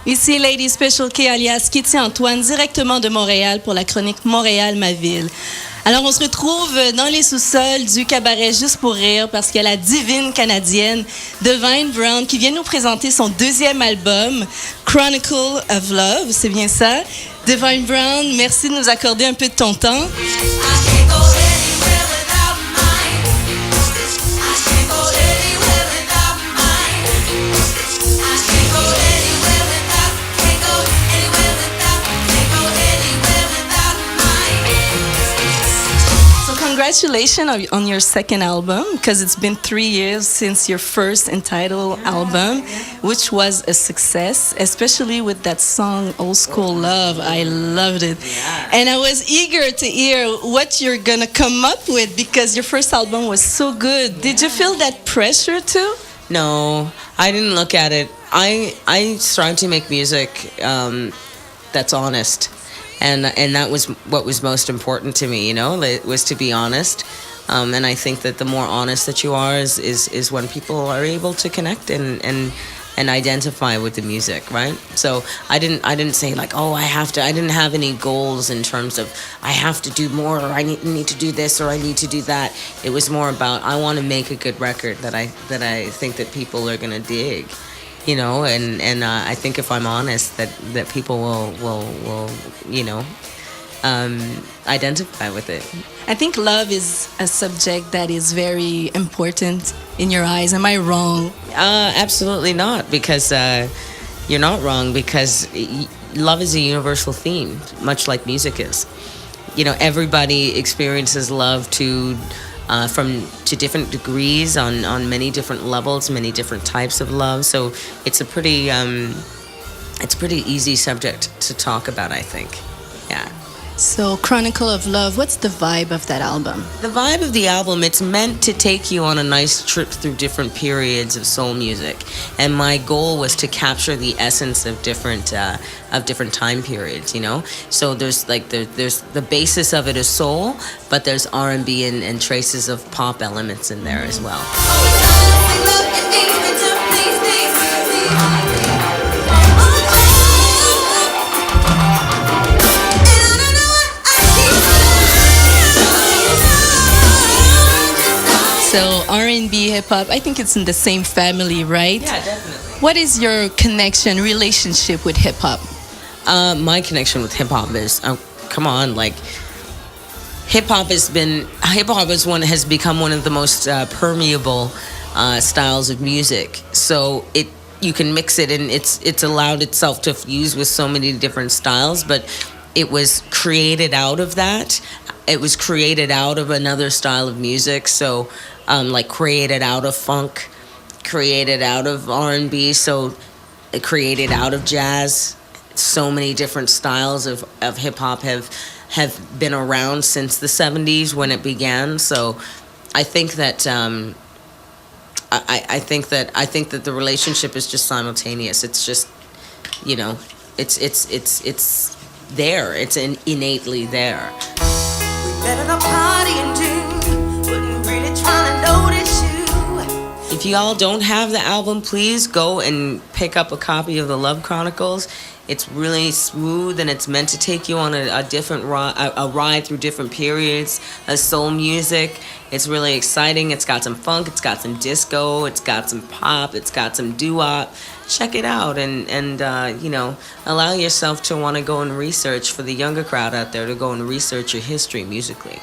Ici Lady Special K alias Kitty Antoine, directement de Montréal pour la chronique Montréal, ma ville. Alors, on se retrouve dans les sous-sols du cabaret Juste pour rire parce qu'il y a la divine canadienne Divine Brown qui vient nous présenter son deuxième album, Chronicle of Love, c'est bien ça? Divine Brown, merci de nous accorder un peu de ton temps. Congratulations on your second album, because it's been 3 years since your first entitled album, which was a success, especially with that song Old School Love. I loved it. And I was eager to hear what you're going to come up with, because your first album was so good. Did you feel that pressure too? No, I didn't look at it. I started to make music that's honest. And that was what was most important to me, you know, it was to be honest. And I think that the more honest that you are is when people are able to connect and identify with the music, right? So I didn't say like, oh, I didn't have any goals in terms of I have to do more, or I need to do this, or I need to do that. It was more about I want to make a good record that I think that people are gonna dig. You know, and I think if I'm honest, that people will you know, identify with it. I think love is a subject that is very important in your eyes. Am I wrong? Absolutely not, because you're not wrong, because love is a universal theme, much like music is. You know, everybody experiences love to different degrees on many different levels, many different types of love. So it's a pretty easy subject to talk about, I think. Yeah. So Chronicle of Love, what's the vibe of that album? The vibe of the album, it's meant to take you on a nice trip through different periods of soul music. And my goal was to capture the essence of different time periods, you know? So there's the basis of it is soul, but there's R&B and traces of pop elements in there as well. So R&B, hip-hop, I think it's in the same family, right? Yeah, definitely. What is your relationship with hip-hop? My connection with hip-hop is, come on, like, hip-hop has become one of the most permeable styles of music. So you can mix it, and it's allowed itself to fuse with so many different styles, but it was created out of that. It was created out of another style of music, so like created out of funk, created out of R&B, so it created out of jazz. So many different styles of hip-hop have been around since the 70s when it began. So I think that I think that the relationship is just simultaneous. It's just, you know, it's there. It's innately there. Met at a party in June, wasn't really trying to notice you. If y'all don't have the album, please go and pick up a copy of the Love Chronicles. It's really smooth, and it's meant to take you on a different ride through different periods of soul music. It's really exciting. It's got some funk, it's got some disco, it's got some pop, it's got some doo-wop. Check it out, and you know, allow yourself to want to go and research, for the younger crowd out there, to go and research your history musically.